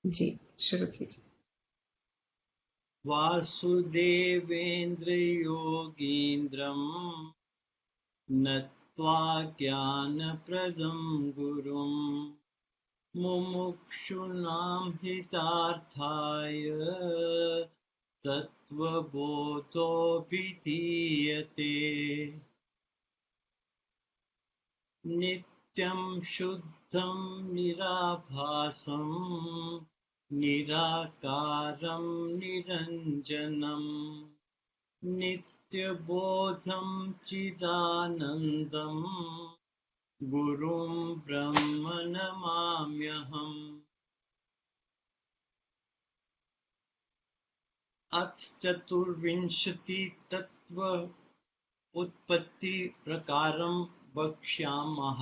जी शुरू कीजिए। वासुदेवेन्द्र योगीन्द्रम् नत्वा ज्ञानप्रदं गुरुम् मुमुक्षूणां हितार्थाय तत्त्वबोधोऽभिधीयते। नित्यं शुद्धं निराभासं निराकारं निरञ्जनम् नित्यबोधं चिदानन्दम् गुरुं ब्रह्म नमाम्यहम्। अथ चतुर्विंशति तत्त्व उत्पत्ति प्रकारं वक्ष्यामः।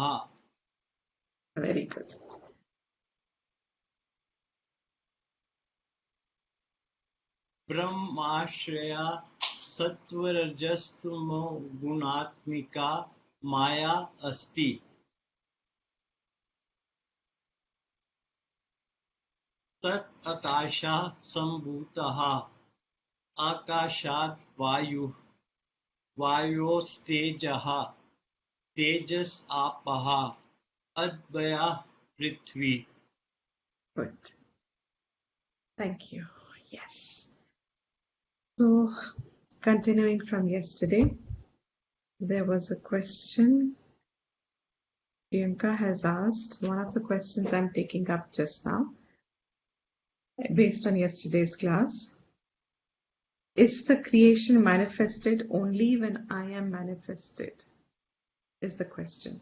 Very good. ब्रह्माश्रया सत्त्वरजस्तमो गुणात्मिका माया अस्ति। तत् आकाशात् सम्भूतः। आकाशात् वायुः, वायोस्तेजः, तेजस् आपः, अद्वयः पृथ्वी। Good. Thank you. Yes. So, continuing from yesterday, there was a question Priyanka has asked. One of the questions I'm taking up just now, based on yesterday's class. Is the creation manifested only when I am manifested? Is the question.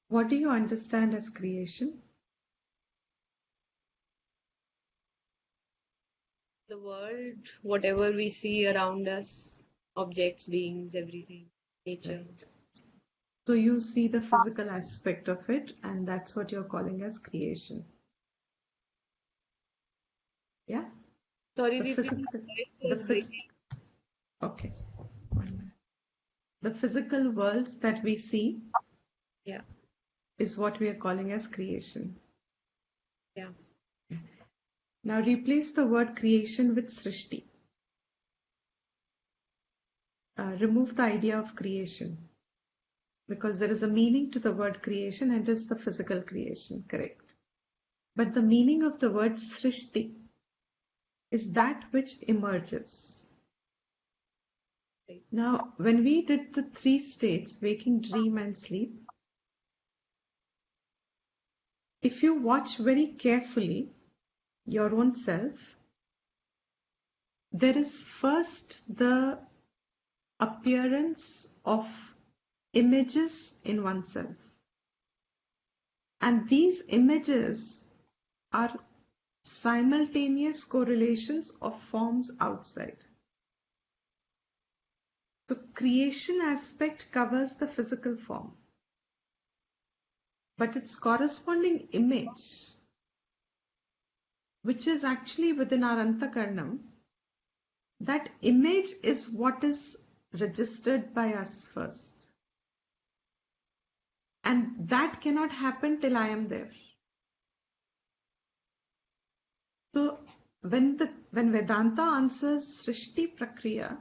What do you understand as creation? The world, whatever we see around us, objects, beings, everything, nature. Right. So you see the physical aspect of it, and that's what you're calling as creation. Yeah? Sorry, The Deepti, physical, your voice the is phys breaking. okay, 1 minute. The physical world that we see Yeah, is what we are calling as creation. yeah. Now replace the word creation with srishti. Remove the idea of creation, because there is a meaning to the word creation and it's the physical creation, correct? But the meaning of the word srishti is that which emerges. Right. Now, when we did the 3 states, waking, dream, and sleep, if you watch very carefully your own self, there is first the appearance of images in oneself. And these images are simultaneous correlations of forms outside. So creation aspect covers the physical form, but its corresponding image, which is actually within our antakarnam, that image is what is registered by us first. And that cannot happen till I am there. So when Vedanta answers Srishti Prakriya,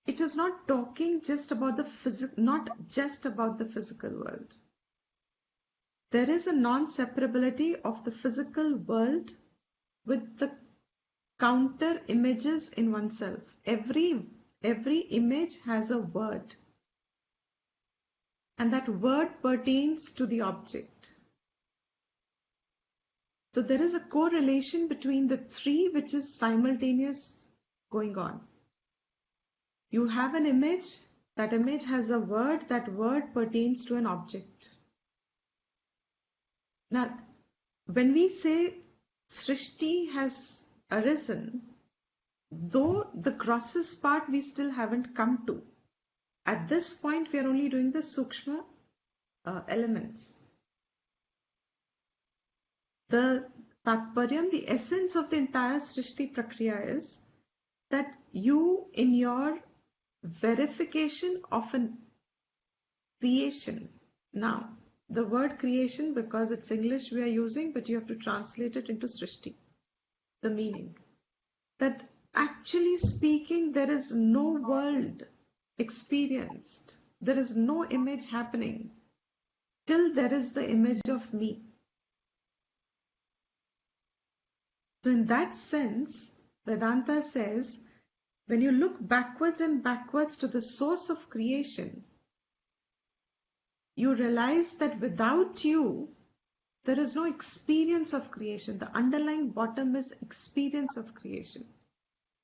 it is not talking just about the physical world. There is a non-separability of the physical world with the counter images in oneself. Every image has a word, and that word pertains to the object. So there is a correlation between the 3 which is simultaneous going on. You have an image, that image has a word, that word pertains to an object. Now, when we say Srishti has arisen, though the grossest part we still haven't come to. At this point, we are only doing the Sukshma elements. The Tatparyam, the essence of the entire Srishti Prakriya is that you, in your verification of an creation, now, the word creation, because it's English we are using, but you have to translate it into Srishti, the meaning. That actually speaking, there is no world experienced. There is no image happening till there is the image of me. So in that sense, Vedanta says, when you look backwards and backwards to the source of creation, you realize that without you, there is no experience of creation. The underlying bottom is experience of creation.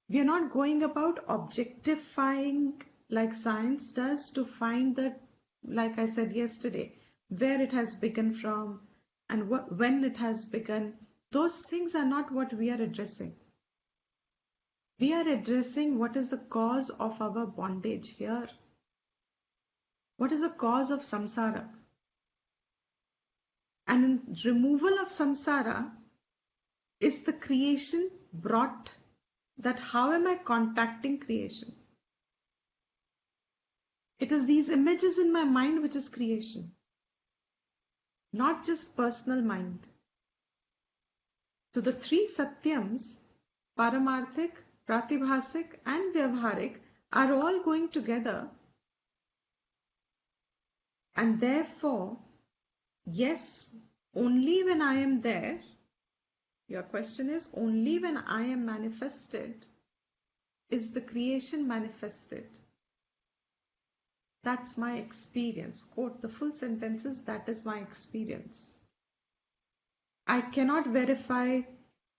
We are not going about objectifying like science does to find that, like I said yesterday, where it has begun from and when it has begun. Those things are not what we are addressing. We are addressing what is the cause of our bondage here. What is the cause of samsara? And in removal of samsara is the creation brought, that how am I contacting creation? It is these images in my mind which is creation, not just personal mind. So the three satyams, Paramarthik, Pratibhasik and Vyavharik, are all going together, and therefore, yes, only when I am there, your question is, only when I am manifested is the creation manifested. That's my experience. Quote the full sentences, that is my experience. I cannot verify,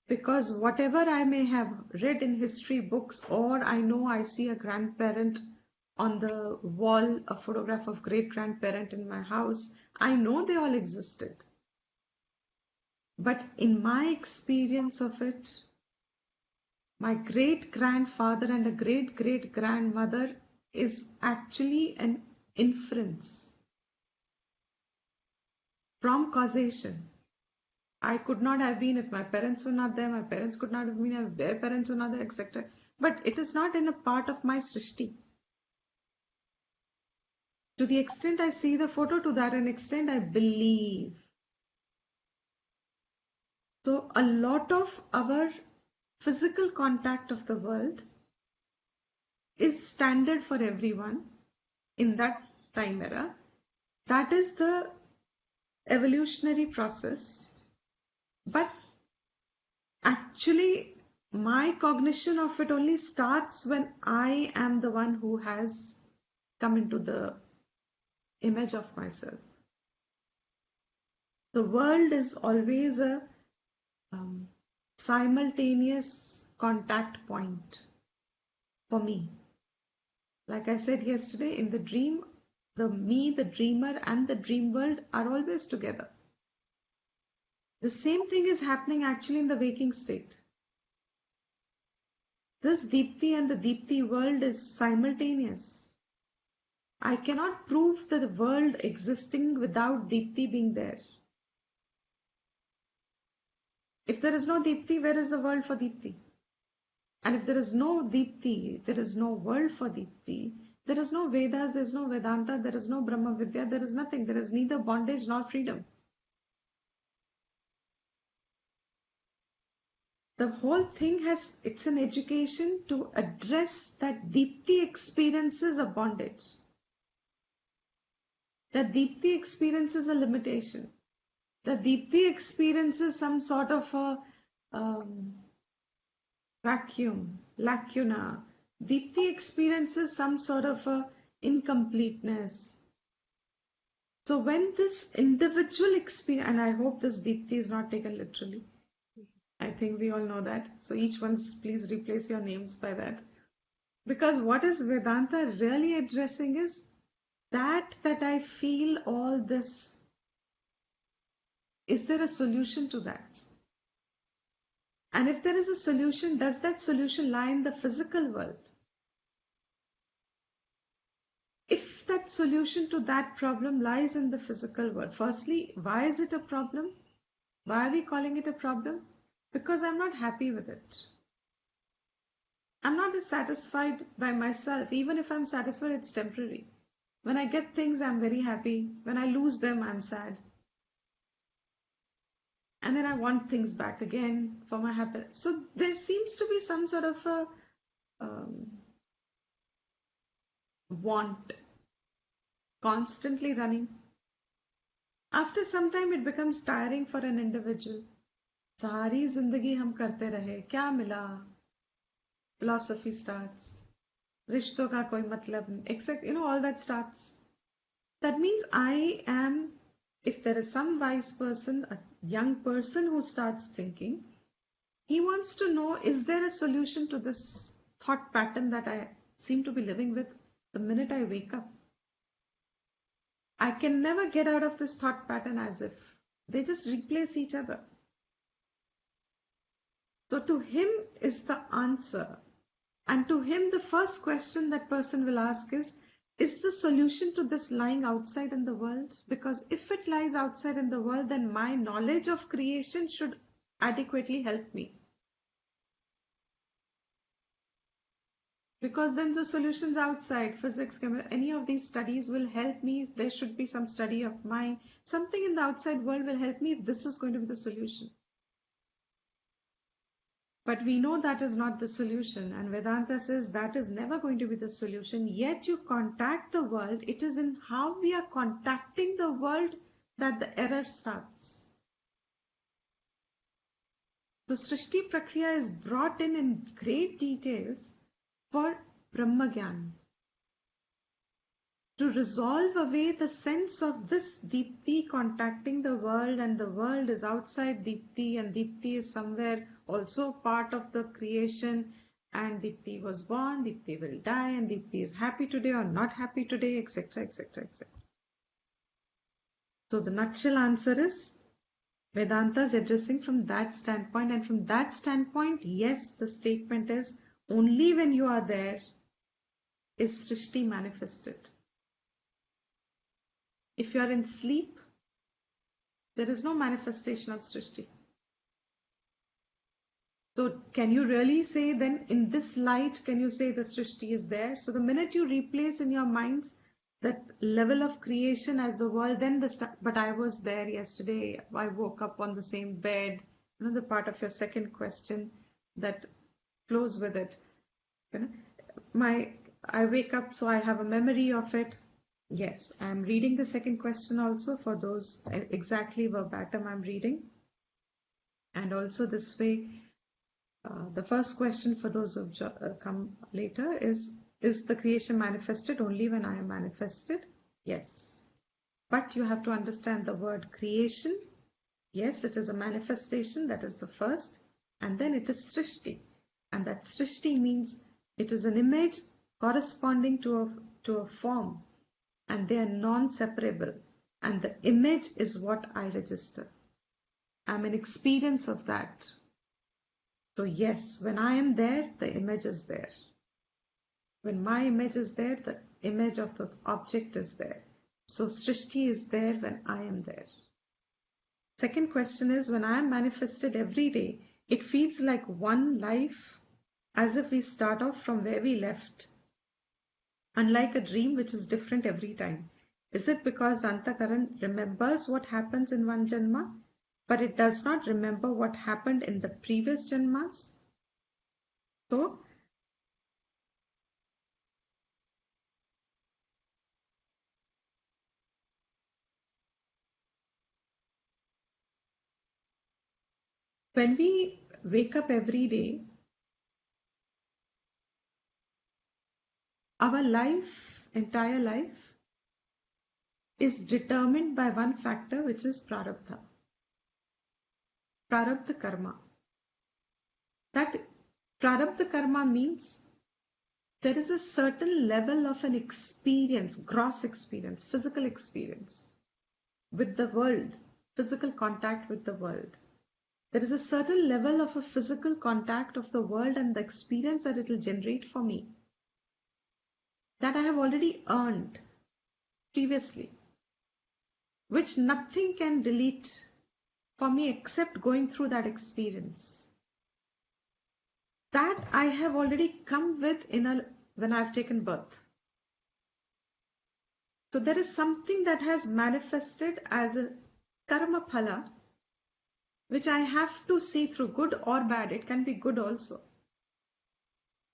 because whatever I may have read in history books, or I know I see a grandparent on the wall, a photograph of great-grandparent in my house, I know they all existed. But in my experience of it, my great-grandfather and a great-great-grandmother is actually an inference from causation. I could not have been if my parents were not there, my parents could not have been if their parents were not there, etc. But it is not in a part of my Srishti. To the extent I see the photo, to that an extent I believe. So a lot of our physical contact of the world is standard for everyone in that time era. That is the evolutionary process. But actually, my cognition of it only starts when I am the one who has come into the image of myself. The world is always a simultaneous contact point for me. Like I said yesterday, in the dream, the me, the dreamer, and the dream world are always together. The same thing is happening actually in the waking state. This Deepti and the Deepti world is simultaneous. I cannot prove the world existing without Deepti being there. If there is no Deepti, where is the world for Deepti? And if there is no Deepti, there is no world for Deepti. There is no Vedas, there is no Vedanta, there is no Brahma Vidya, there is nothing. There is neither bondage nor freedom. The whole thing it's an education to address that Deepti experiences a bondage. That Deepti experiences a limitation. That Deepti experiences some sort of a vacuum, lacuna. Deepti experiences some sort of a incompleteness. So when this individual experience, and I hope this Deepti is not taken literally. I think we all know that. So each one, please replace your names by that. Because what is Vedanta really addressing is that I feel all this. Is there a solution to that? And if there is a solution, does that solution lie in the physical world? If that solution to that problem lies in the physical world, firstly, why is it a problem? Why are we calling it a problem? Because I'm not happy with it. I'm not satisfied by myself. Even if I'm satisfied, it's temporary. When I get things, I'm very happy. When I lose them, I'm sad. And then I want things back again for my happiness. So there seems to be some sort of a want constantly running. After some time, it becomes tiring for an individual. सारी जिंदगी हम करते रहे, क्या मिला? Philosophy starts. रिश्तों का कोई मतलब नहीं. Except, all that starts. That means I am, if there is some wise person, a young person who starts thinking, he wants to know, is there a solution to this thought pattern that I seem to be living with the minute I wake up? I can never get out of this thought pattern, as if they just replace each other. So to him is the answer. And to him, the first question that person will ask is the solution to this lying outside in the world? Because if it lies outside in the world, then my knowledge of creation should adequately help me. Because then the solutions outside, physics, chemistry, any of these studies will help me. There should be some study of mine. Something in the outside world will help me if this is going to be the solution. But we know that is not the solution, and Vedanta says that is never going to be the solution. Yet you contact the world. It is in how we are contacting the world that the error starts. So Srishti Prakriya is brought in great details for Brahmagyan, to resolve away the sense of this Deepti contacting the world, and the world is outside Deepti, and Deepti is somewhere also part of the creation, and Deepti was born, Deepti will die, and Deepti is happy today or not happy today, etc., etc., etc. So the nutshell answer is Vedanta is addressing from that standpoint, and from that standpoint, yes, the statement is only when you are there is Srishti manifested. If you are in sleep, there is no manifestation of Srishti. So can you really say then in this light, can you say the Srishti is there? So the minute you replace in your minds that level of creation as the world, then but I was there yesterday, I woke up on the same bed, the part of your second question that flows with it. I wake up, so I have a memory of it. Yes, I'm reading the second question also for those exactly verbatim I'm reading. And also this way, the first question for those who come later is the creation manifested only when I am manifested? Yes. But you have to understand the word creation. Yes, it is a manifestation, that is the first. And then it is Srishti. And that Srishti means it is an image corresponding to a form. And they are non-separable. And the image is what I register. I'm an experience of that. So yes, when I am there, the image is there. When my image is there, the image of the object is there. So Srishti is there when I am there. Second question is, when I am manifested every day, it feels like one life, as if we start off from where we left. Unlike a dream which is different every time. Is it because Antakaran remembers what happens in one Janma, but it does not remember what happened in the previous Janmas? So, when we wake up every day, our life, entire life, is determined by one factor, which is prarabdha. Prarabdha karma. That prarabdha karma means there is a certain level of an experience, gross experience, physical experience with the world, physical contact with the world. There is a certain level of a physical contact of the world and the experience that it will generate for me that I have already earned previously, which nothing can delete for me except going through that experience. That I have already come with when I've taken birth. So there is something that has manifested as a karma phala, which I have to see through, good or bad. It can be good also.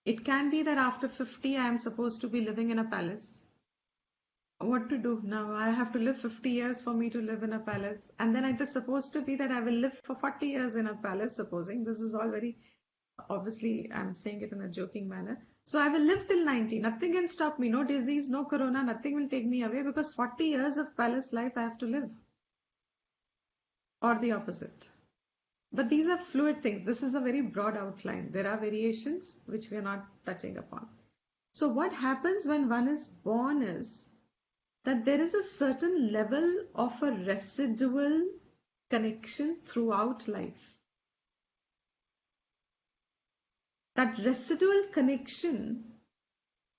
It can be that after 50, I am supposed to be living in a palace. What to do now? I have to live 50 years for me to live in a palace. And then it is supposed to be that I will live for 40 years in a palace, supposing. This is all very, obviously, I'm saying it in a joking manner. So I will live till 90. Nothing can stop me. No disease, no corona, nothing will take me away because 40 years of palace life I have to live. Or the opposite. But these are fluid things. This is a very broad outline. There are variations which we are not touching upon. So what happens when one is born is that there is a certain level of a residual connection throughout life. That residual connection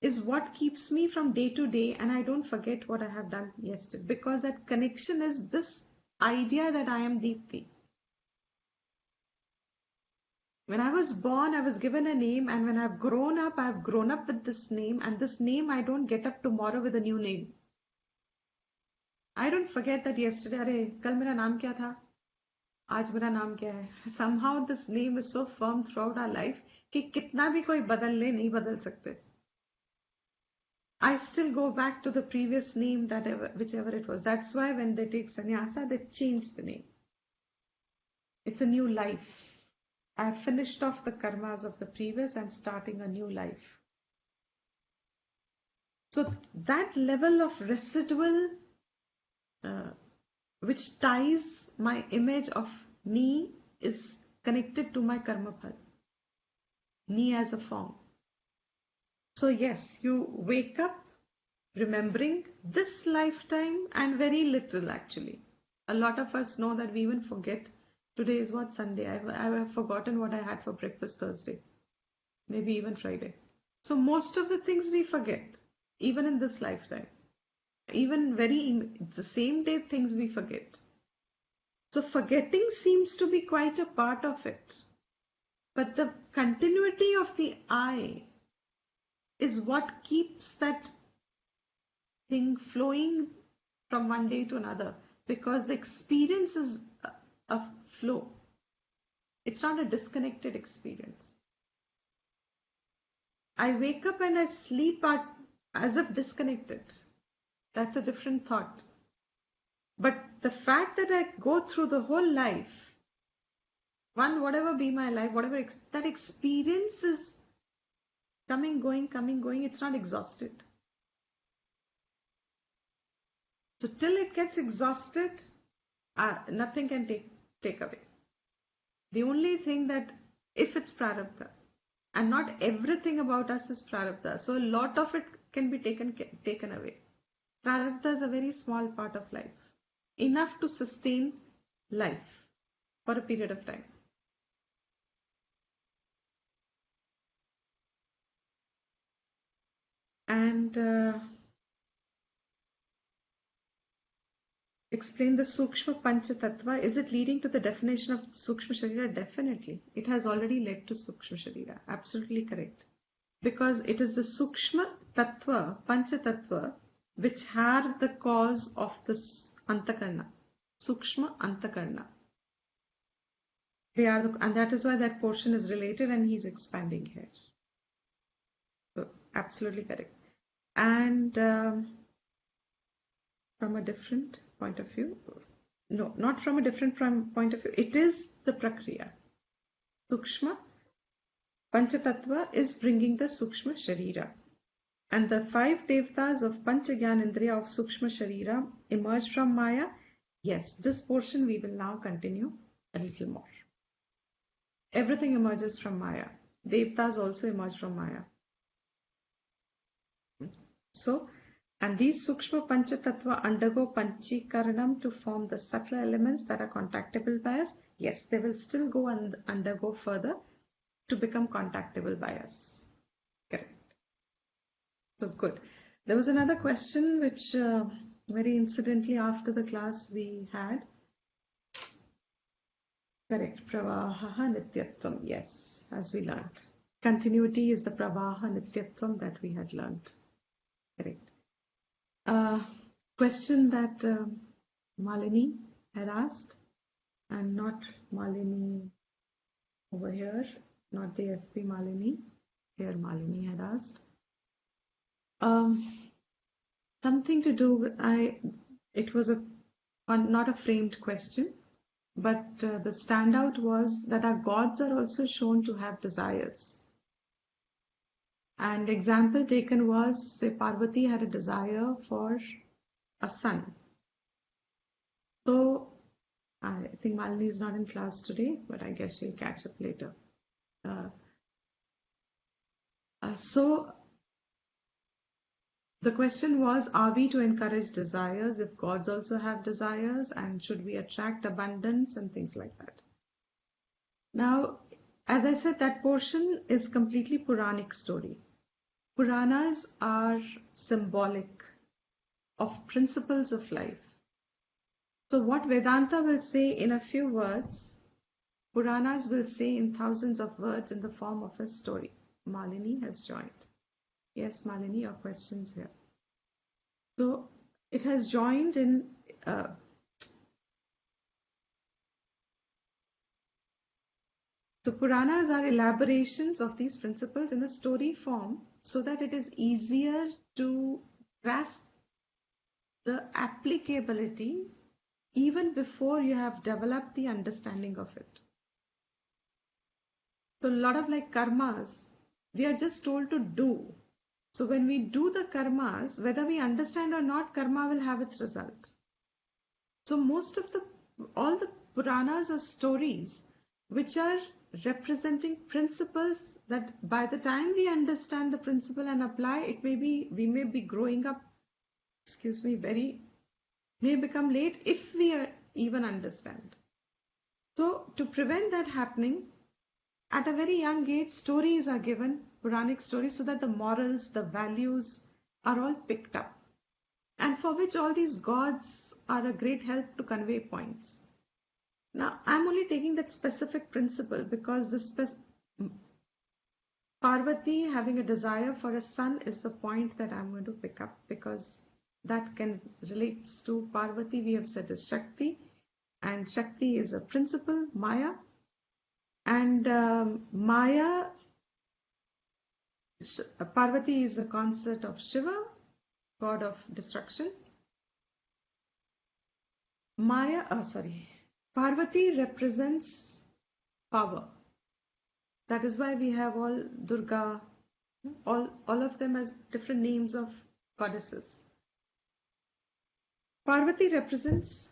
is what keeps me from day to day, and I don't forget what I have done yesterday, because that connection is this idea that I am Deepti. When I was born, I was given a name, and when I've grown up with this name, and this name I don't get up tomorrow with a new name. I don't forget that yesterday, अरे कल मेरा नाम क्या था? आज मेरा नाम क्या है? Somehow this name is so firm throughout our life कि कितना भी कोई बदल ले नहीं बदल सकते. I still go back to the previous name, whichever it was. That's why when they take sannyasa, they change the name. It's a new life. I've finished off the karmas of the previous. I'm starting a new life. So that level of residual, which ties my image of me, is connected to my karma phal. Me as a form. So yes, you wake up remembering this lifetime and very little actually. A lot of us know that we even forget. Today is what, Sunday? I have forgotten what I had for breakfast Thursday. Maybe even Friday. So most of the things we forget, even in this lifetime. Even it's the same day things we forget. So forgetting seems to be quite a part of it. But the continuity of the I is what keeps that thing flowing from one day to another, because the experience is a flow. It's not a disconnected experience. I wake up and I sleep as if disconnected. That's a different thought. But the fact that I go through the whole life, whatever be my life, that experience is coming, going, it's not exhausted. So till it gets exhausted, nothing can take away. The only thing that, if it's prarabdha, and not everything about us is prarabdha, so a lot of it can be taken away. Prarabdha is a very small part of life, enough to sustain life for a period of time. And explain the Sukshma Pancha Tattva. Is it leading to the definition of Sukshma Sharira? Definitely. It has already led to Sukshma Sharira. Absolutely correct. Because it is the Sukshma Tattva, Pancha Tattva, which are the cause of this Antakarna. Sukshma Antakarna. And that is why that portion is related and he's expanding here. So, absolutely correct. And from a different point of view, no, not from a different point of view, it is the Prakriya. Sukshma Panchatattva is bringing the Sukshma Sharira. And the 5 Devtas of Pancha Gyanendriya of Sukshma Sharira emerge from Maya. Yes, this portion we will now continue a little more. Everything emerges from Maya. Devtas also emerge from Maya. So, and these Sukshma Panchatattva undergo Panchikaranam to form the subtle elements that are contactable by us. Yes, they will still go and undergo further to become contactable by us. Correct. So good. There was another question which very incidentally after the class we had. Correct. Pravaha Nityatvam. Yes, as we learned. Continuity is the Pravaha Nityatvam that we had learned. Correct. question that Malini had asked, and not Malini over here, not the FP Malini. Here Malini had asked. Something to do with, it was not a framed question, but the standout was that our gods are also shown to have desires. And example taken was, say, Parvati had a desire for a son. So I think Malini is not in class today, but I guess she'll catch up later. So the question was, are we to encourage desires if gods also have desires, and should we attract abundance and things like that? Now, as I said, that portion is completely Puranic story. Puranas are symbolic of principles of life. So what Vedanta will say in a few words, Puranas will say in thousands of words in the form of a story. Malini has joined. Yes, Malini, your questions here. So it has joined in so Puranas are elaborations of these principles in a story form so that it is easier to grasp the applicability even before you have developed the understanding of it. So a lot of like karmas, we are just told to do. So when we do the karmas, whether we understand or not, karma will have its result. So all the Puranas are stories which are representing principles that by the time we understand the principle and apply, we may be growing up, may become late if we even understand. So to prevent that happening, at a very young age, stories are given, Puranic stories, so that the morals, the values are all picked up, and for which all these gods are a great help to convey points. Now, I'm only taking that specific principle because Parvati having a desire for a son is the point that I'm going to pick up, because that relates to Parvati, we have said, is Shakti, and Shakti is a principle, Maya, and Parvati is a consort of Shiva, god of destruction. Parvati represents power. That is why we have all Durga, all of them as different names of goddesses. Parvati represents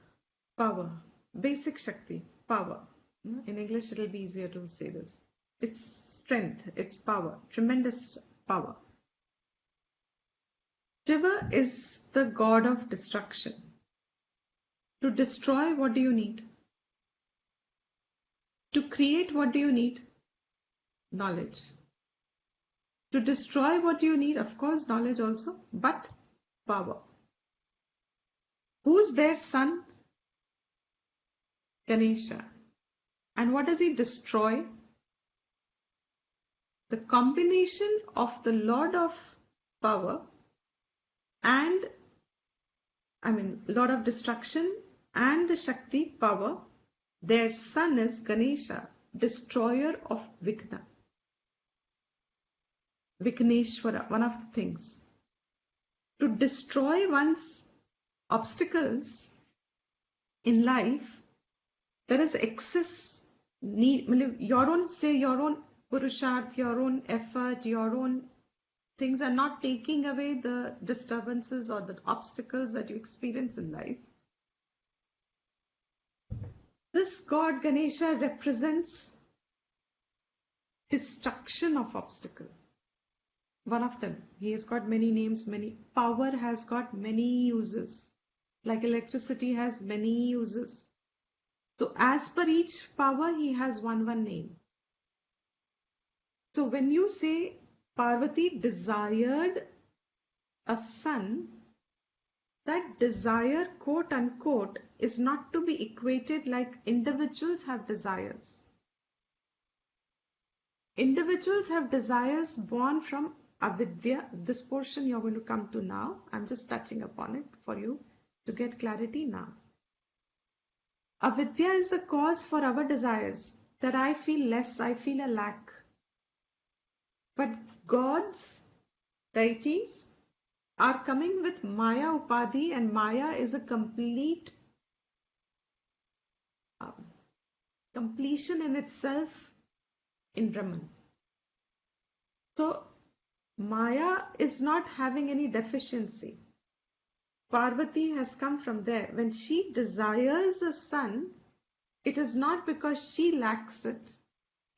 power, basic Shakti, power. In English, it'll be easier to say this. It's strength, it's power, tremendous power. Shiva is the god of destruction. To destroy, what do you need? To create, what do you need? Knowledge. To destroy, what do you need? Of course, knowledge also, but power. Who's their son? Ganesha. And what does he destroy? The combination of the Lord of Power and, Lord of Destruction and the Shakti power, their son is Ganesha, destroyer of Vigna. Vigneshwara, one of the things. To destroy one's obstacles in life, there is excess need, your own purusharth, your own effort, your own things are not taking away the disturbances or the obstacles that you experience in life. This god Ganesha represents destruction of obstacle. One of them. He has got many names, power has got many uses. Like electricity has many uses. So as per each power, he has one name. So when you say Parvati desired a son, that desire, quote unquote, is not to be equated like individuals have desires. Individuals have desires born from avidya. This portion you're going to come to now. I'm just touching upon it for you to get clarity now. Avidya is the cause for our desires, that I feel less, I feel a lack. But gods, deities, are coming with Maya Upadhi, and Maya is a complete completion in itself in Brahman. So Maya is not having any deficiency. Parvati has come from there. When she desires a son, it is not because she lacks it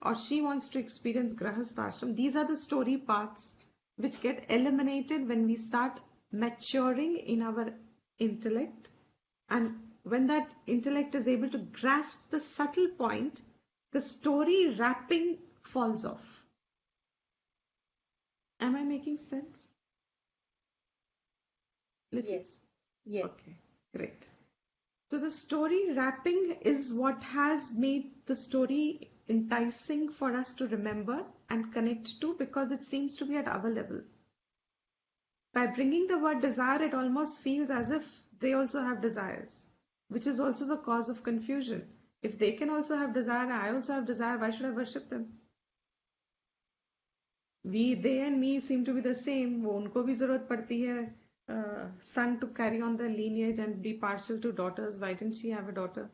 or she wants to experience Grahasthashram. These are the story paths which get eliminated when we start maturing in our intellect. And when that intellect is able to grasp the subtle point, the story wrapping falls off. Am I making sense? Listen. Yes. Yes. Okay, great. So the story wrapping is what has made the story enticing for us to remember and connect to, because it seems to be at our level. By bringing the word desire, it almost feels as if they also have desires, which is also the cause of confusion. If they can also have desire, I also have desire, why should I worship them? They and me seem to be the same. वो उनको भी जरूरत पड़ती है son to carry on the lineage and be partial to daughters. Why didn't she have a daughter?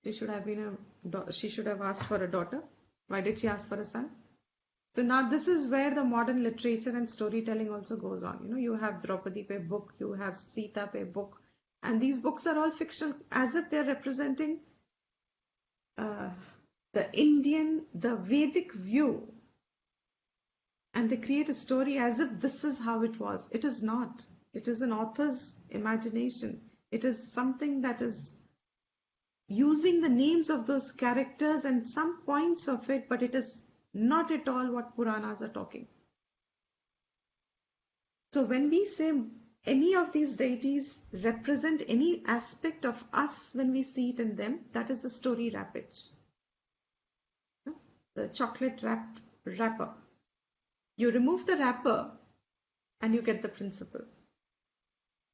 She should have asked for a daughter. Why did she ask for a son? So now this is where the modern literature and storytelling also goes on. You have Draupadi pe book, you have Sita pe book, and these books are all fictional, as if they're representing the Vedic view. And they create a story as if this is how it was. It is not. It is an author's imagination. It is something that is using the names of those characters and some points of it, but it is not at all what Puranas are talking. So when we say any of these deities represent any aspect of us when we see it in them, that is the story wrappage. The chocolate wrapper. You remove the wrapper and you get the principle.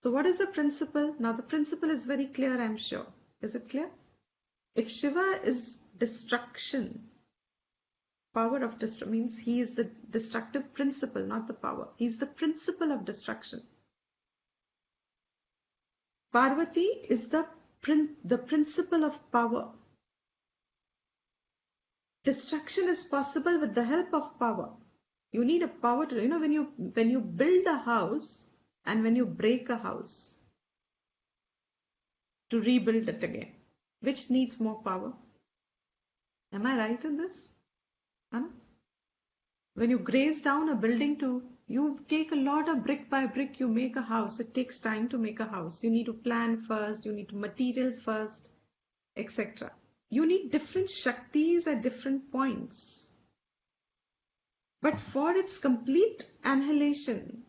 So what is the principle? Now the principle is very clear, I'm sure. Is it clear? If Shiva is destruction, power of destruction means he is the destructive principle, not the power. He's the principle of destruction. Parvati is the principle of power. Destruction is possible with the help of power. You need a power to, when you build a house and when you break a house to rebuild it again, which needs more power? Am I right in this? Anna? When you graze down a building you take a lot of brick by brick, you make a house. It takes time to make a house. You need to plan first, you need to material first, etc. You need different Shaktis at different points. But for its complete annihilation,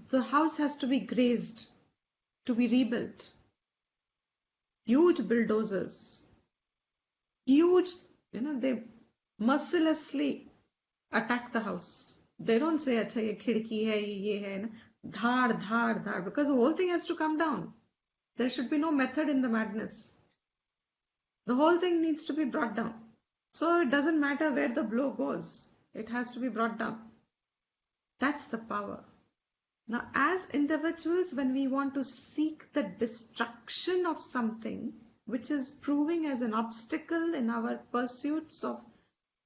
the house has to be grazed, to be rebuilt. Huge bulldozers, they mercilessly attack the house. They don't say, "Acha, ye khidki hai, ye hai," dhar, because the whole thing has to come down. There should be no method in the madness. The whole thing needs to be brought down. So it doesn't matter where the blow goes. It has to be brought down. That's the power. Now, as individuals, when we want to seek the destruction of something which is proving as an obstacle in our pursuits of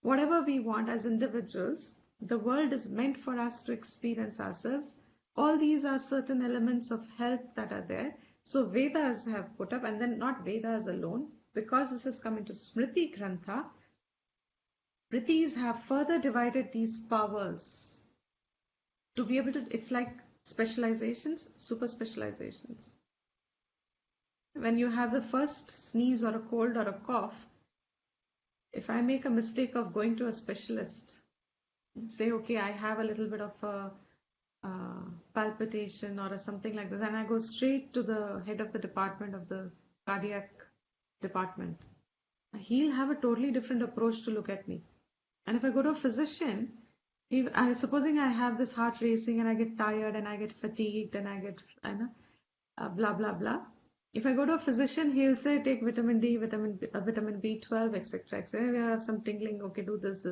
whatever we want as individuals, the world is meant for us to experience ourselves. All these are certain elements of help that are there. So Vedas have put up, and then not Vedas alone, because this has come into Smriti Grantha, Ritis have further divided these powers to be able to, it's like specializations, super specializations. When you have the first sneeze or a cold or a cough, if I make a mistake of going to a specialist, say, okay, I have a little bit of a palpitation or something like that, and I go straight to the head of the department of the cardiac department, he'll have a totally different approach to look at me. And if I go to a physician, supposing I have this heart racing and I get tired and I get fatigued and blah, blah, blah. If I go to a physician, he'll say, take vitamin D, vitamin B12, etc., etc. We have some tingling. Okay, do this.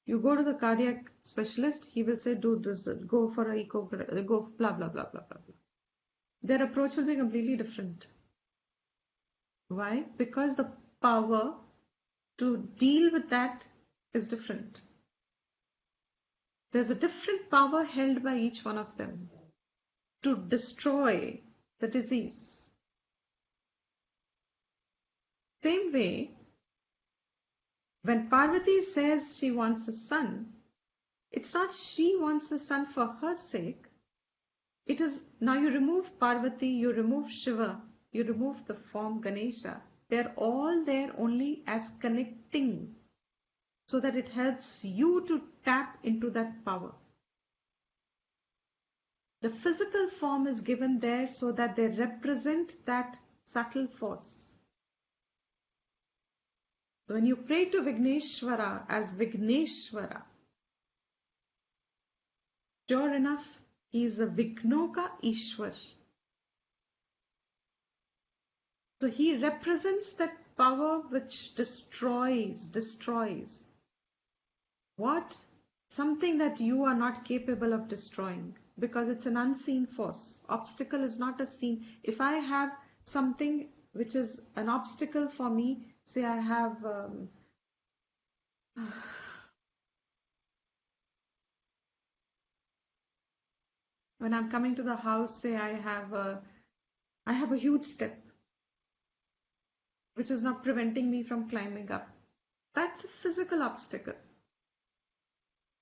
You go to the cardiac specialist, he will say, do this, go for a echo, go blah, blah, blah, blah, blah. Their approach will be completely different. Why? Because the power to deal with that is different. There's a different power held by each one of them to destroy the disease. Same way, when Parvati says she wants a son, it's not she wants a son for her sake. It is, now you remove Parvati, you remove Shiva, you remove the form Ganesha. They're all there only as connecting so that it helps you to tap into that power. The physical form is given there so that they represent that subtle force. So when you pray to Vigneshwara as Vigneshwara, sure enough, he is a Vignoka Ishwar. So he represents that power which destroys. What? Something that you are not capable of destroying, because it's an unseen force. Obstacle is not a seen. If I have something which is an obstacle for me, say I have when I'm coming to the house, say I have a huge step which is not preventing me from climbing up. That's a physical obstacle.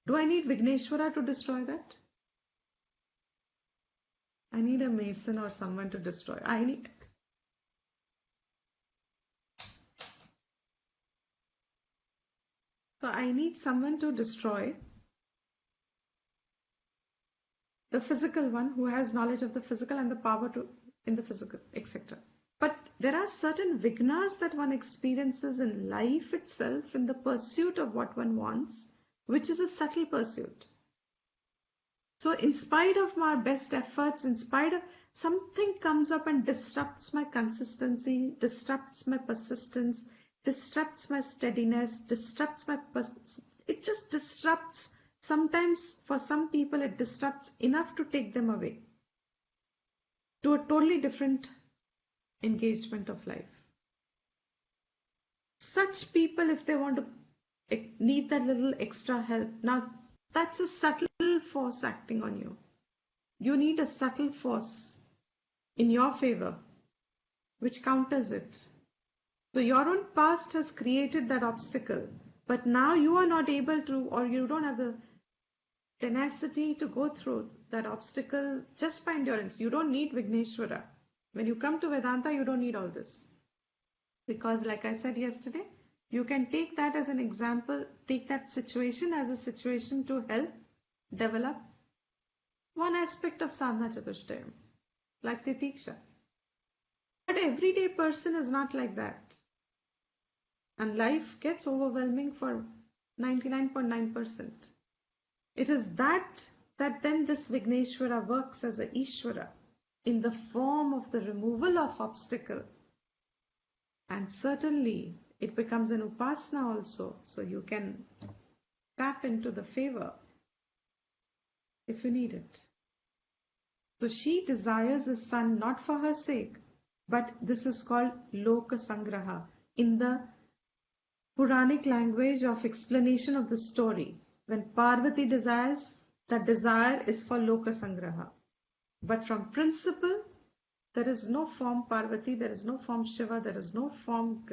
Do I need Vigneshwara to destroy that? I need a mason or someone to destroy. So I need someone to destroy the physical one who has knowledge of the physical and the power to in the physical, etc. But there are certain vignas that one experiences in life itself, in the pursuit of what one wants, which is a subtle pursuit. So in spite of my best efforts, in spite of something comes up and disrupts my consistency, disrupts my persistence, disrupts my steadiness, it just disrupts. Sometimes for some people it disrupts enough to take them away to a totally different engagement of life. Such people, if they want to need that little extra help, now that's a subtle force acting on you. You need a subtle force in your favor which counters it. So your own past has created that obstacle, but now you are not able to, or you don't have the tenacity to go through that obstacle just by endurance. You don't need Vigneshwara. When you come to Vedanta, you don't need all this. Because like I said yesterday, you can take that as an example, take that situation as a situation to help develop one aspect of sadhana chatushtayam, like titiksha. But everyday person is not like that. And life gets overwhelming for 99.9%. It is that then this Vigneshwara works as a Ishwara in the form of the removal of obstacle. And certainly it becomes an upasana also, so you can tap into the favor if you need it. So she desires a son not for her sake, but this is called Loka Sangraha. In the Puranic language of explanation of the story, when Parvati desires, that desire is for Loka Sangraha. But from principle, there is no form Parvati, there is no form Shiva, there is no form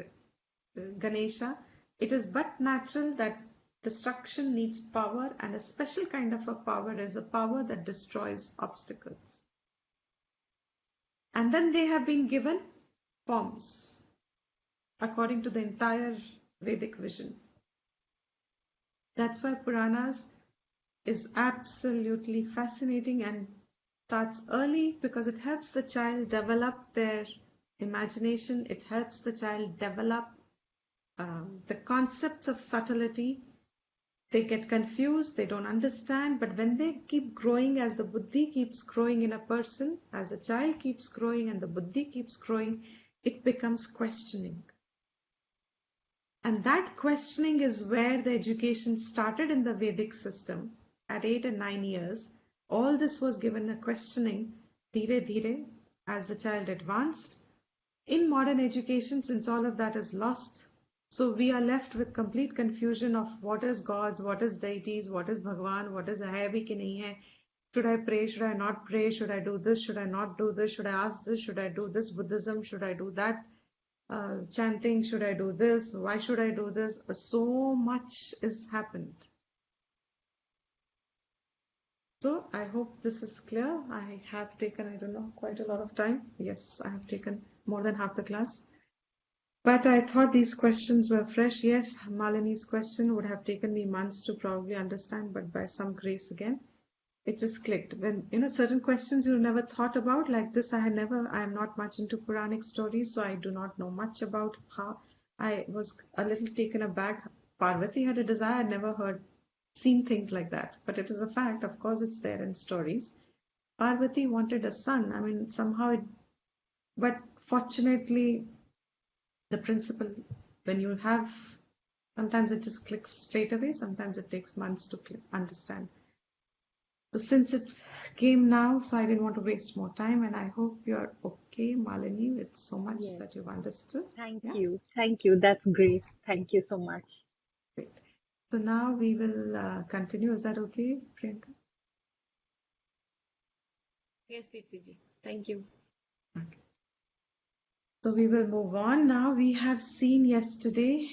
Ganesha. It is but natural that destruction needs power, and a special kind of a power is a power that destroys obstacles. And then they have been given forms according to the entire Vedic vision. That's why Puranas is absolutely fascinating and starts early, because it helps the child develop their imagination, it helps the child develop the concepts of subtlety, They get confused, they don't understand, but when they keep growing, as the buddhi keeps growing in a person, as a child keeps growing and the buddhi keeps growing, it becomes questioning. And that questioning is where the education started in the Vedic system. At 8 and 9 years, all this was given a questioning, dhire dhire, as the child advanced. In modern education, since all of that is lost, so we are left with complete confusion of what is gods, what is deities, what is Bhagwan, what is hai bhi ki nahi hai. Should I pray? Should I not pray? Should I do this? Should I not do this? Should I ask this? Should I do this? Buddhism? Should I do that? Chanting? Should I do this? Why should I do this? So much has happened. So I hope this is clear. I have taken, I don't know, quite a lot of time. Yes, I have taken more than half the class. But I thought these questions were fresh. Yes, Malini's question would have taken me months to probably understand, but by some grace again, it just clicked. When, certain questions you never thought about, like this, I am not much into Puranic stories, so I do not know much about how. I was a little taken aback. Parvati had a desire, I'd never seen things like that, but it is a fact. Of course, it's there in stories. Parvati wanted a son. I mean, but fortunately, the principle, when you have, sometimes it just clicks straight away, sometimes it takes months to understand. So since it came now, so I didn't want to waste more time, and I hope you're okay, Malini, with so much Yes. that you've understood. Thank Yeah? you. Thank you. That's great. Thank you so much. Great. So now we will continue. Is that okay, Priyanka? Yes, Deepti ji. Thank you. Okay. So we will move on now. We have seen yesterday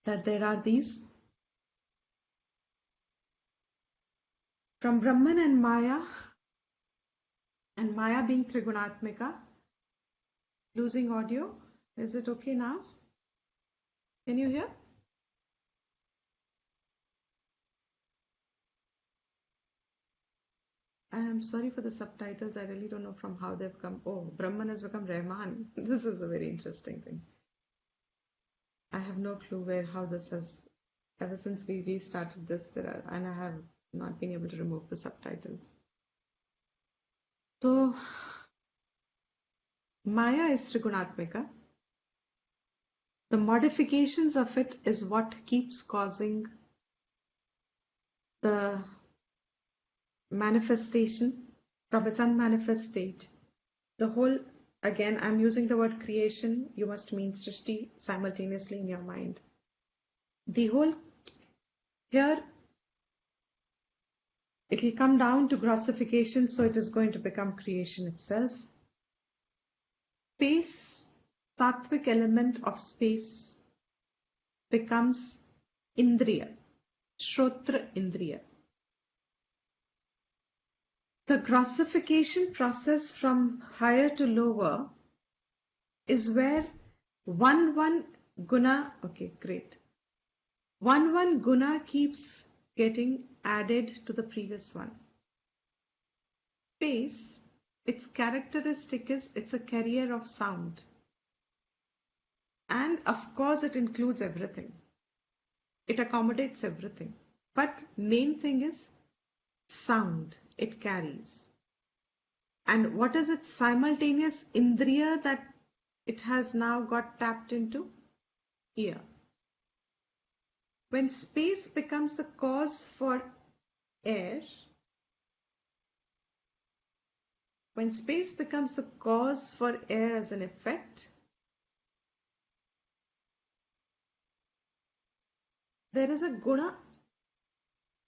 that there are these from Brahman and Maya being Trigunatmika. Losing audio. Is it okay now? Can you hear? I'm sorry for the subtitles. I really don't know from how they've come. Oh, Brahman has become Rahman. This is a very interesting thing. I have no clue how this has, ever since we restarted this, and I have not been able to remove the subtitles. So, Maya is Trigunatmika. The modifications of it is what keeps causing the manifestation from its unmanifest state. The whole, again, I'm using the word creation. You must mean Srishti simultaneously in your mind. The whole, here, it will come down to grossification, so it is going to become creation itself. Space, sattvic element of space becomes indriya, shrotra indriya. The grossification process from higher to lower is where one guna, okay, great. One guna keeps getting added to the previous one. Space, its characteristic is it's a carrier of sound. And of course, it includes everything. It accommodates everything. But main thing is sound it carries. And what is its simultaneous indriya that it has now got tapped into? Ear. When space becomes the cause for air, when space becomes the cause for air as an effect, there is a guna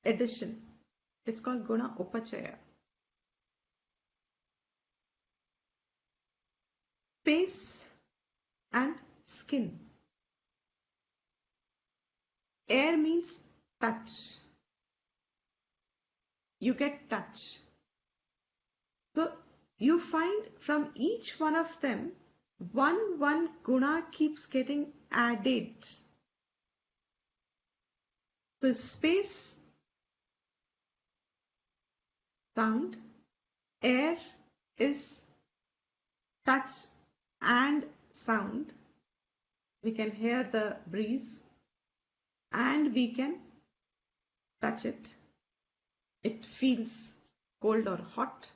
addition. It's called guna upachaya. Space and skin. Air means touch. You get touch. So you find from each one of them, one guna keeps getting added. So space, sound, air is touch and sound. we can hear the breeze, and we can touch it. It feels cold or hot.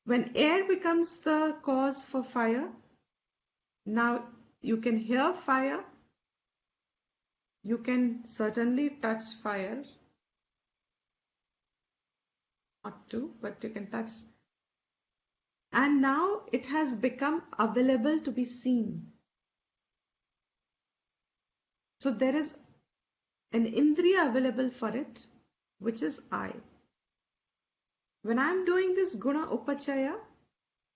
When air becomes the cause for fire, now you can hear fire, you can certainly touch fire, not to, but you can touch. And now it has become available to be seen. So there is an indriya available for it, which is eye. When I'm doing this guna upachaya,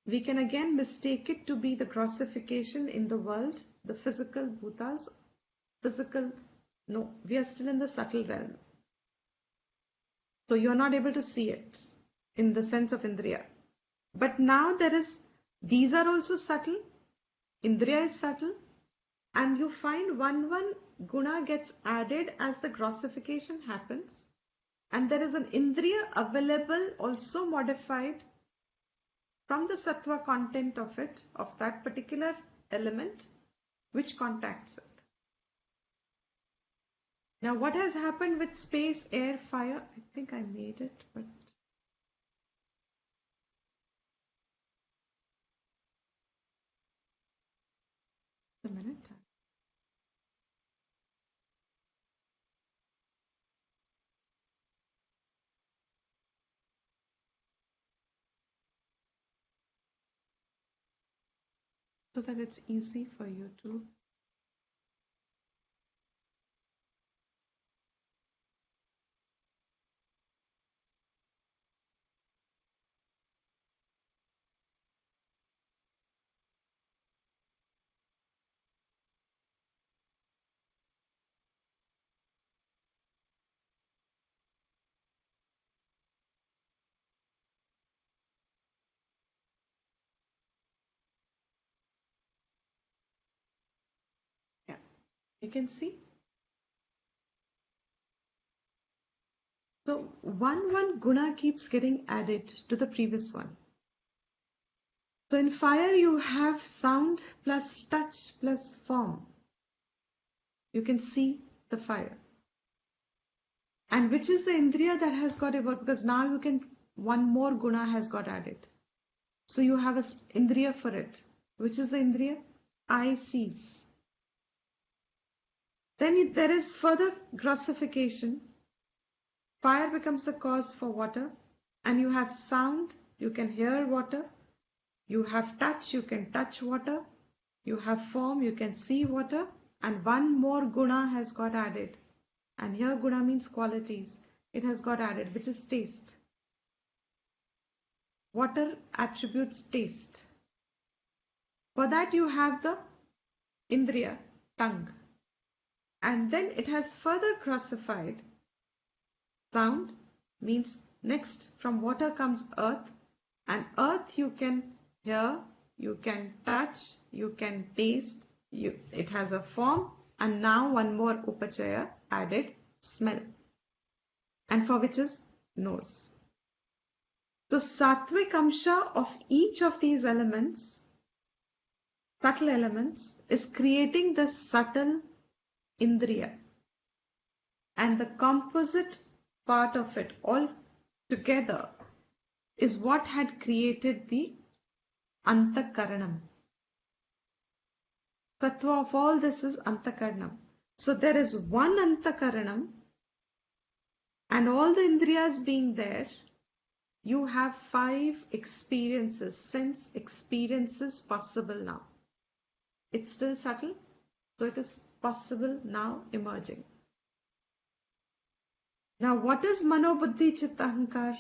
we can again mistake it to be the grossification in the world, the physical bhutas, physical. No, we are still in the subtle realm. So you are not able to see it in the sense of indriya. But now these are also subtle, indriya is subtle, and you find one guna gets added as the grossification happens, and there is an indriya available, also modified from the sattva content of it, of that particular element, which contacts it. Now, what has happened with space, air, fire? I think I made it, but a minute. So that it's easy for you to. Yeah, you can see. So one guna keeps getting added to the previous one. So in fire, you have sound plus touch plus form. You can see the fire. And which is the indriya that has got evolved? Because now one more guna has got added. So you have an indriya for it. Which is the indriya? Eye sees. Then there is further grossification. Fire becomes the cause for water, and you have sound, you can hear water. You have touch, you can touch water. You have form, you can see water. And one more guna has got added. And here guna means qualities. It has got added, which is taste. Water attributes taste. For that you have the indriya, tongue. And then it has further grossified. Sound means next from water comes earth. And earth you can hear, you can touch, you can taste. It has a form. And now one more upachaya added, smell. And for which is nose. So sattvic amsha of each of these elements, subtle elements, is creating the subtle indriya. And the composite part of it all together is what had created the antakaranam. Sattva of all this is antakaranam. So there is one antakaranam, and all the indriyas being there, you have 5 experiences, sense experiences possible now. It's still subtle, so it is possible now emerging. Now, what is mano buddhi chitta ahankar?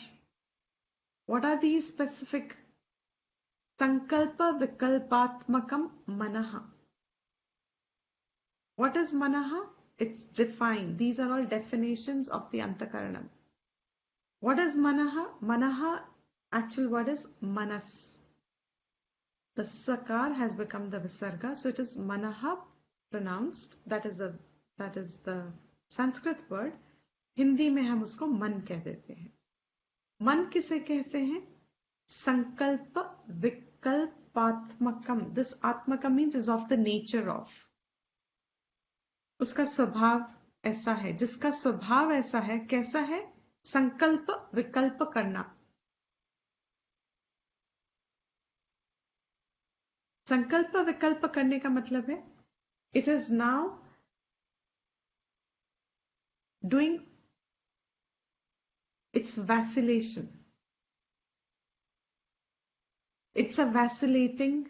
What are these specific? Sankalpa vikalpatmakam manaha. What is manaha? It's defined. These are all definitions of the antakaranam. What is manaha? Manaha, actual word is manas. The sakar has become the visarga, so it is manaha pronounced. That is the Sanskrit word. Hindi में हम उसको मन कह देते हैं. मन किसे कहते हैं? संकल्प विकल्प Sankalpatmakam. This Atmakam means is of the nature of. उसका स्वभाव ऐसा है, जिसका स्वभाव ऐसा है, कैसा है? संकल्प विकल्प करना. संकल्प विकल्प करने का मतलब है, it is now doing its vacillation. It's a vacillating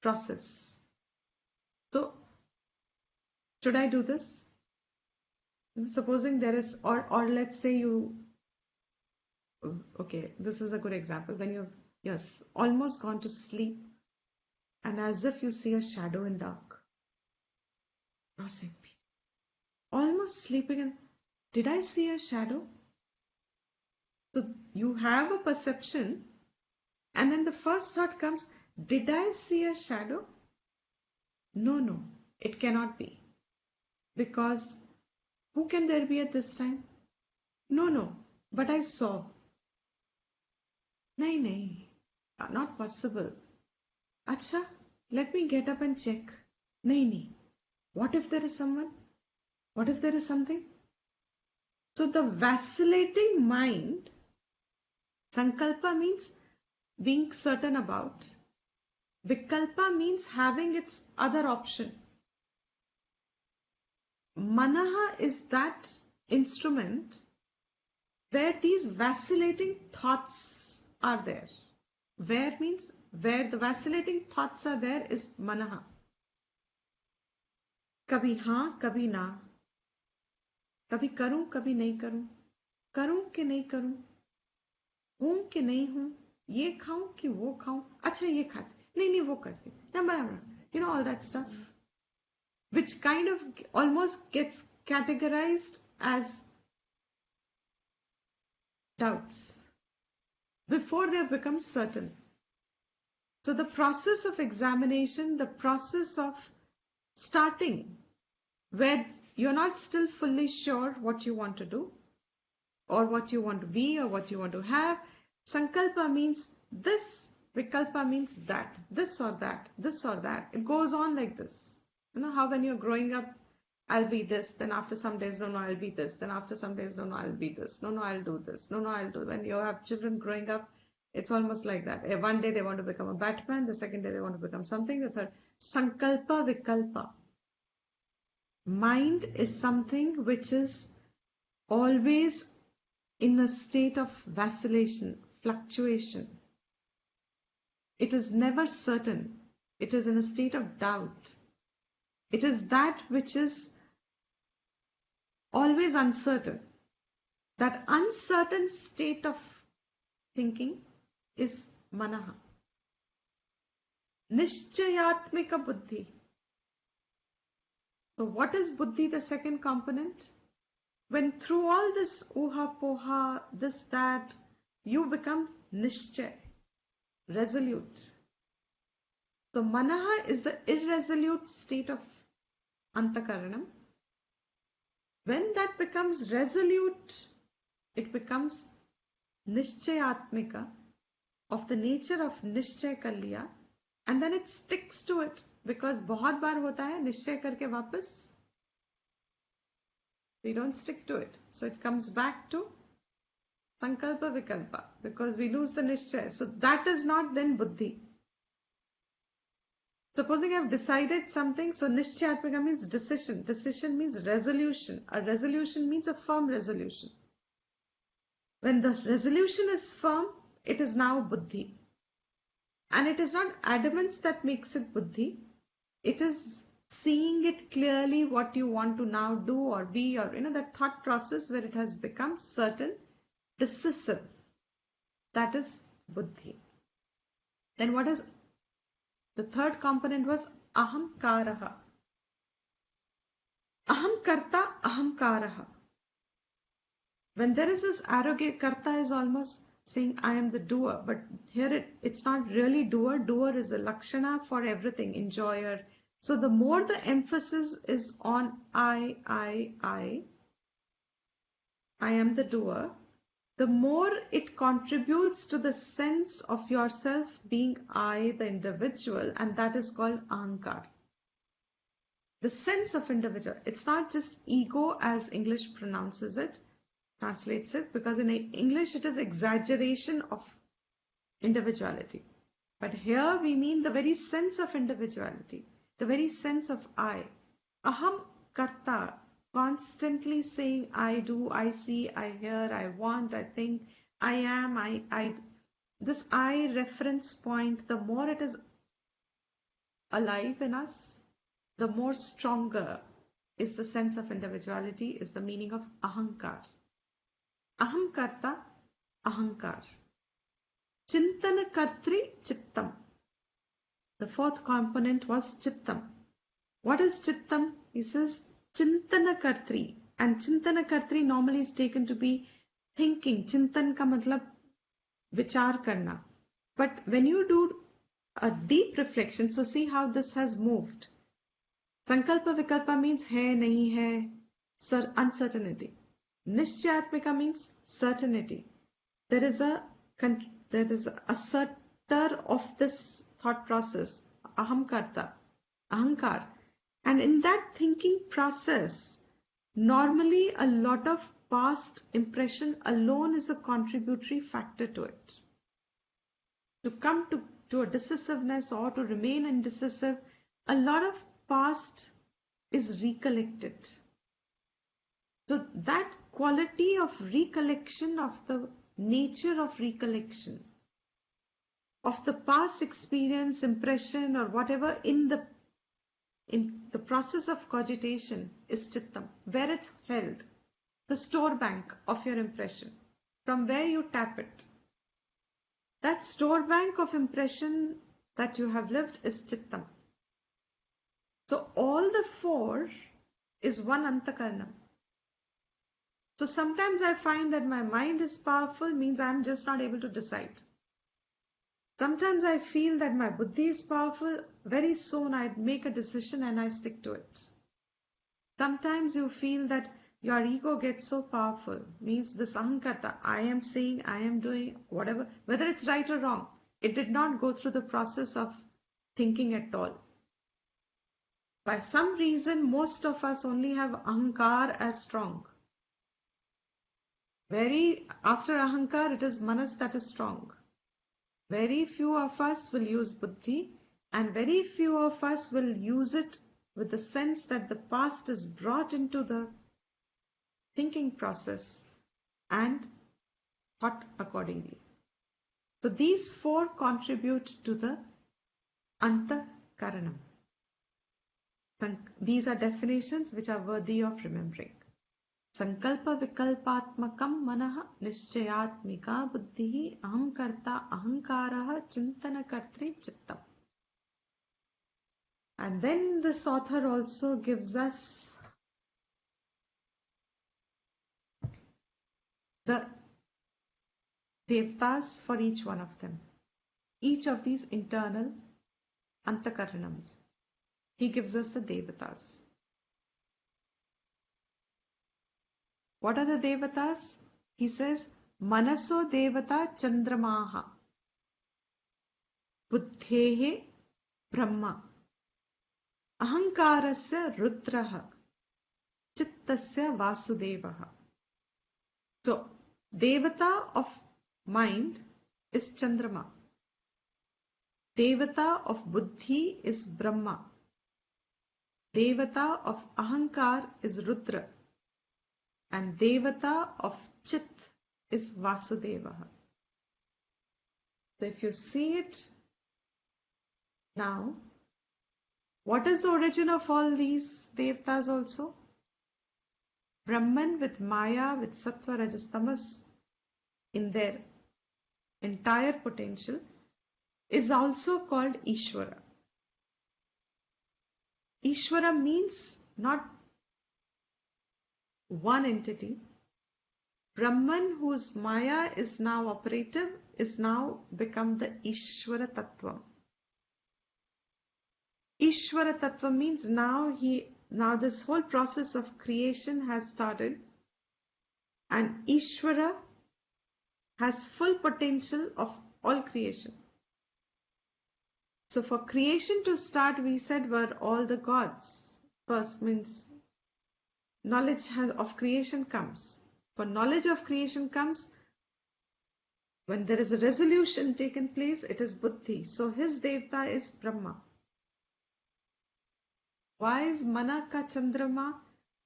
process. So, should I do this? Supposing there is, or let's say you, okay, this is a good example. When you've, yes, almost gone to sleep, and as if you see a shadow in dark, crossing, almost sleeping, and did I see a shadow? So you have a perception, and then the first thought comes, did I see a shadow? No, it cannot be. Because who can there be at this time? No, but I saw. Nahi, not possible. Acha, let me get up and check. Nahi. What if there is someone? What if there is something? So the vacillating mind, sankalpa means being certain about. Vikalpa means having its other option. Manaha is that instrument where these vacillating thoughts are there. Where means where the vacillating thoughts are there is manaha. कभी हाँ कभी ना, कभी करूं कभी नहीं करूं कि नहीं करूं, हूं कि नहीं हूं, ये खाऊं कि वो खाऊं, अच्छा ये खाती नहीं वो करती, you know, all that stuff, which kind of almost gets categorized as doubts before they have become certain. So the process of examination, the process of starting where you're not still fully sure what you want to do or what you want to be or what you want to have. Sankalpa means this, Vikalpa means that, this or that, this or that. It goes on like this. You know how when you're growing up, I'll be this, then after some days, no, I'll be this, then after some days, no, I'll be this, no, I'll do this, no, I'll do. When you have children growing up, it's almost like that. One day they want to become a Batman, the second day they want to become something, the third. Sankalpa Vikalpa. Mind is something which is always in a state of vacillation, fluctuation. It is never certain. It is in a state of doubt. It is that which is always uncertain. That uncertain state of thinking is manaha. Nishchayatmika buddhi. So what is buddhi, the second component? When through all this uha poha, this, that, you become nishchay, resolute. So manaha is the irresolute state of antakaranam. When that becomes resolute, it becomes nishchayatmika, of the nature of nishchay kar liya, and then it sticks to it. Because बहुत बार होता है निश्चय करके वापस we don't stick to it, so it comes back to sankalpa vikalpa because we lose the nishchay. So that is not then buddhi. Supposing I've decided something, so nishchayatmika means decision. Decision means resolution. A resolution means a firm resolution. When the resolution is firm, it is now buddhi. And it is not adamance that makes it buddhi. It is seeing it clearly what you want to now do or be, or that thought process where it has become certain, decisive. That is buddhi. Then what is the third component was ahamkaraha. Aham karta, ahamkaraha. When there is this arrogant, karta is almost saying I am the doer, but here it's not really doer. Doer is a lakshana for everything, enjoyer. So the more the emphasis is on I am the doer, the more it contributes to the sense of yourself being I, the individual, and that is called ahankar. The sense of individual. It's not just ego as English pronounces it, translates it, because in English it is exaggeration of individuality. But here we mean the very sense of individuality, the very sense of I. Aham karta, constantly saying I do, I see, I hear, I want, I think, I am, I. This I reference point, the more it is alive in us, the more stronger is the sense of individuality, is the meaning of ahankar. Aham karta, ahankar. Chintana kartri chittam. The fourth component was chittam. What is chittam? He says chintana kartri. And chintana kartri normally is taken to be thinking. Chintan ka matlab vichar karna. But when you do a deep reflection, so see how this has moved. Sankalpa vikalpa means hai, nahi hai, uncertainty. Nishchayatmika means certainty. There is a asserter of this thought process, aham karta, ahankar. And in that thinking process, normally a lot of past impression alone is a contributory factor to it. To come to a decisiveness or to remain indecisive, a lot of past is recollected. So that quality of recollection, of the nature of recollection, of the past experience, impression, or whatever in the process of cogitation is chittam, where it's held, the store bank of your impression, from where you tap it. That store bank of impression that you have lived is chittam. So all the four is one antakaranam. So sometimes I find that my mind is powerful, means I'm just not able to decide. Sometimes I feel that my buddhi is powerful, very soon I make a decision and I stick to it. Sometimes you feel that your ego gets so powerful, means this ahankarta, I am saying, I am doing, whatever, whether it's right or wrong, it did not go through the process of thinking at all. By some reason, most of us only have ahankar as strong. After ahankar, it is manas that is strong. Very few of us will use buddhi, and very few of us will use it with the sense that the past is brought into the thinking process and thought accordingly. So these four contribute to the antakaranam. These are definitions which are worthy of remembering. Sankalpa vikalpatmakam manaha nishchayatmika buddhihi aham karta ahankaraha chintana kartri chittam. And then this author also gives us the devtas for each one of them. Each of these internal antakaranams. He gives us the devatas. What are the devatas? He says, Manaso devata chandramaha, buddhehe brahma, ahankarasya rudraha, chittasya vasudevaha. So, devata of mind is chandrama. Devata of buddhi is brahma. Devata of ahankar is rudra. And devata of chit is vasudeva. So if you see it now, what is the origin of all these devatas also? Brahman with Maya, with Sattva, Rajas, Tamas in their entire potential is also called Ishvara. Ishvara means not one entity. Brahman, whose Maya is now operative, is now become the Ishvara Tattva. Ishvara Tattva means now this whole process of creation has started, and Ishvara has full potential of all creation. So for creation to start, we said, were all the gods. First means knowledge of creation comes. For knowledge of creation comes, when there is a resolution taken place, it is buddhi. So his devta is Brahma. Why is Manaka Chandrama?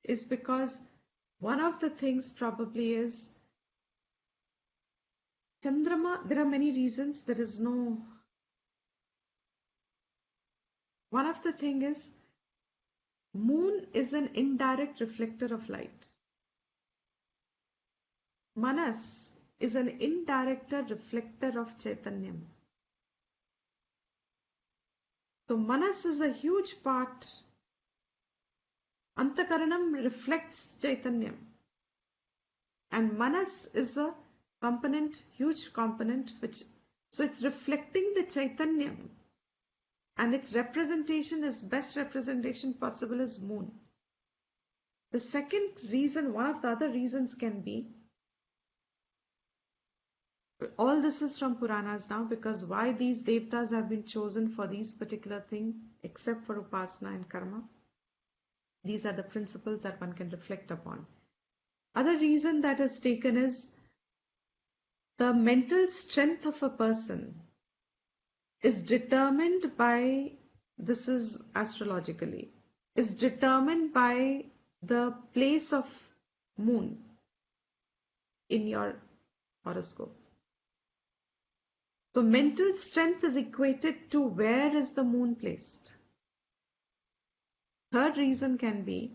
Is because one of the things probably is Chandrama, there are many reasons. There is no. One of the thing is moon is an indirect reflector of light. Manas is an indirect reflector of Chaitanyam. So Manas is a huge part. Antakaranam reflects Chaitanyam. And Manas is a component, huge component, so it's reflecting the Chaitanyam. And its representation is best representation possible is moon. The second reason, one of the other reasons can be, all this is from Puranas now, because why these devtas have been chosen for these particular thing, except for upasana and karma. These are the principles that one can reflect upon. Other reason that is taken is the mental strength of a person is determined by, this is astrologically, is determined by the place of moon in your horoscope. So mental strength is equated to where is the moon placed. Third reason can be,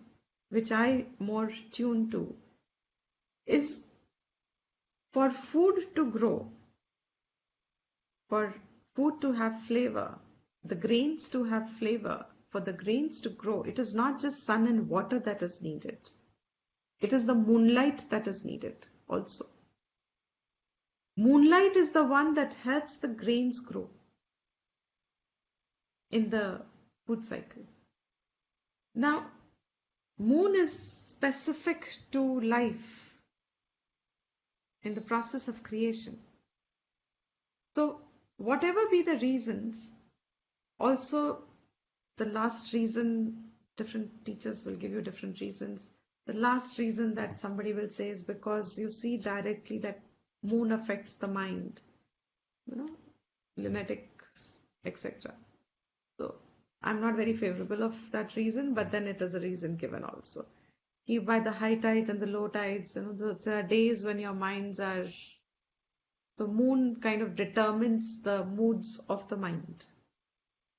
which I more tune to, is for food to grow, for food to have flavor, the grains to have flavor, for the grains to grow. It is not just sun and water that is needed. It is the moonlight that is needed also. Moonlight is the one that helps the grains grow in the food cycle. Now, moon is specific to life in the process of creation. So, whatever be the reasons, also the last reason, different teachers will give you different reasons. The last reason that somebody will say is because you see directly that moon affects the mind, lunatics, etc. So I'm not very favorable of that reason, but then it is a reason given also. By the high tides and the low tides, there are days when your minds are. So moon kind of determines the moods of the mind.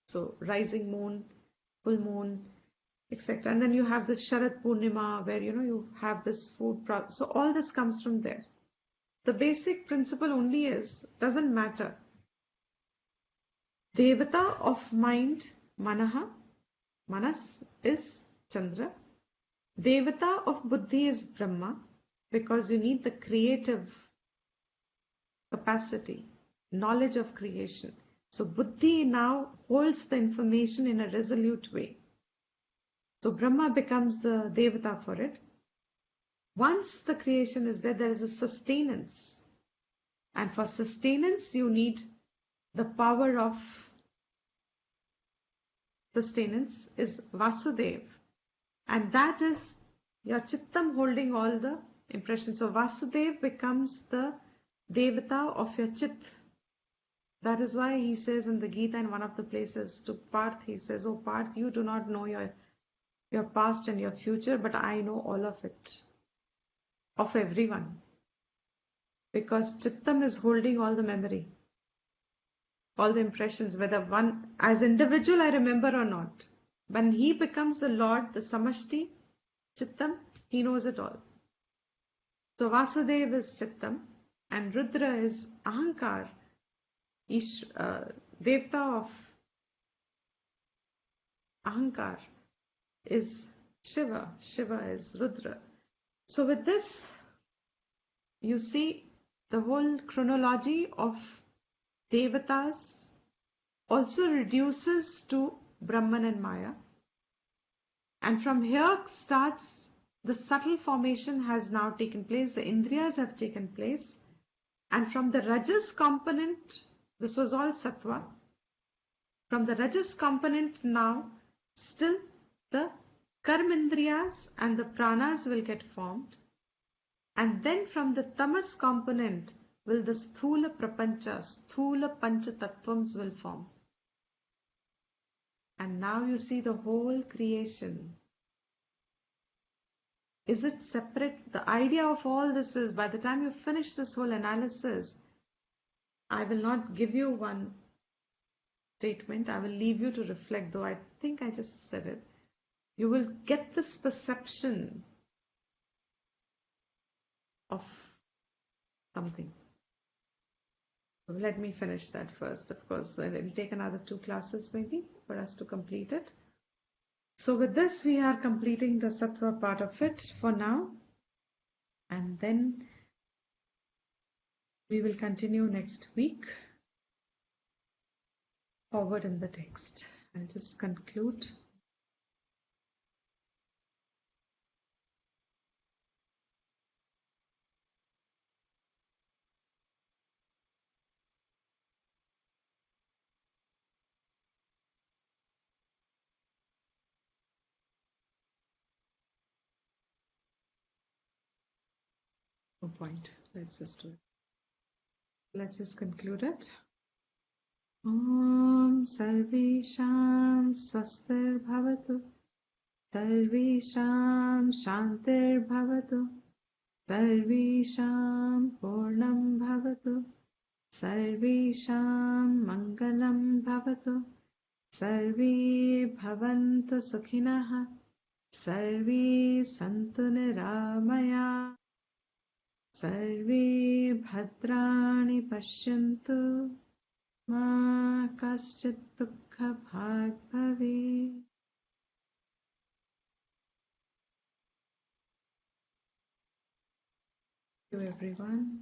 So rising moon, full moon, etc. And then you have this Sharad Purnima where you have this food. So all this comes from there. The basic principle only is, doesn't matter. Devata of mind, Manaha, Manas is Chandra. Devata of Buddhi is Brahma, because you need the creative capacity, knowledge of creation. So Buddhi now holds the information in a resolute way. So Brahma becomes the Devata for it. Once the creation is there, there is a sustenance. And for sustenance, you need the power of sustenance is Vasudev. And that is your Chittam holding all the impressions. So Vasudev becomes the Devata of your Chit. That is why he says in the Gita in one of the places to Parth, he says, "Oh Parth, you do not know your past and your future, but I know all of it. Of everyone. Because Chittam is holding all the memory, all the impressions, whether one, as individual I remember or not. When he becomes the Lord, the Samashti, Chittam, he knows it all. So Vasudev is Chittam and Rudra is Ahankar, Devta of Ahankar is Shiva. Shiva is Rudra. So with this, you see the whole chronology of Devatas also reduces to Brahman and Maya. And from here starts the subtle formation has now taken place. The Indriyas have taken place. And from the Rajas component, this was all Sattva. From the Rajas component now, still the Karmendriyas and the Pranas will get formed. And then from the Tamas component will the Sthula Prapancha, Sthula Pancha Tattvams will form. And now you see the whole creation. Is it separate? The idea of all this is, by the time you finish this whole analysis, I will not give you one statement. I will leave you to reflect, though I think I just said it. You will get this perception of something. Let me finish that first. Of course, it will take another 2 classes maybe for us to complete it. So with this, we are completing the Sattva part of it for now. And then we will continue next week forward in the text. I'll just conclude. No point. Let's just do it. Let's just conclude it. Om Sarvesham Swastir Bhavatu Sarvesham Shantir Bhavatu Sarvesham Purnam Bhavatu Sarvesham Mangalam Bhavatu Sarve Bhavantu Sukhinah Sarve Santu Niramaya Sarve Bhadrani Pashyantu Ma Kaschit Dukha Bhag Bhave. Thank you everyone.